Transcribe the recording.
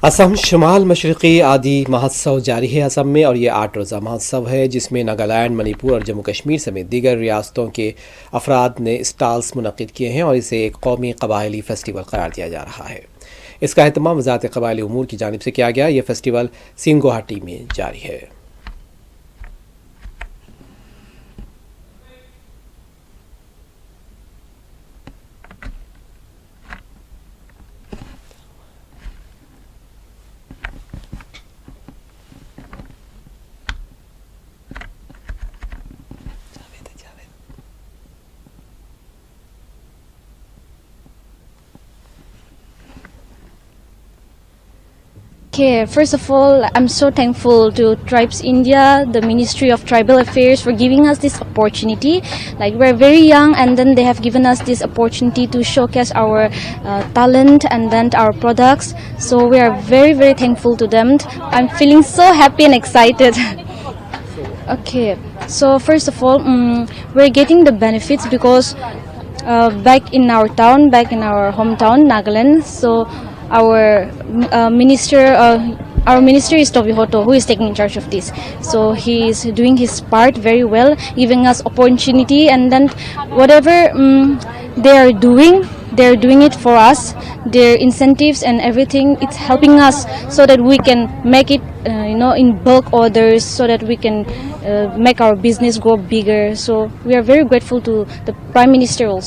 असम शुमाल मशरक़ी आदि महोत्सव जारी है असम में, और ये 8 रोज़ा महोत्सव है जिसमें नागालैंड, मणिपुर और जम्मू कश्मीर समेत दीगर रियासतों के अफराद ने स्टॉल्स मुनक़िद किए हैं और इसे एक कौमी कबायली फ़ेस्टिवल करार दिया जा रहा है। इसका अहतमाम वज़ारत क़बायली उमूर की जानिब से किया गया। यह फ़ेस्टिवल सिंगुहाटी में जारी है। Okay, first of all, I'm so thankful to Tribes India, the Ministry of Tribal Affairs, for giving us this opportunity. Like, we're very young, and then they have given us this opportunity to showcase our talent and then our products. So we are very, very thankful to them. I'm feeling so happy and excited. Okay, so first of all, we're getting the benefits because back in our town, back in our hometown, Nagaland, so our minister is Tobihoto, who is taking charge of this. So he is doing his part very well, giving us opportunity, and then whatever they're doing it for us. Their incentives and everything, it's helping us so that we can make it, in bulk orders, so that we can make our business grow bigger. So we are very grateful to the Prime Minister also.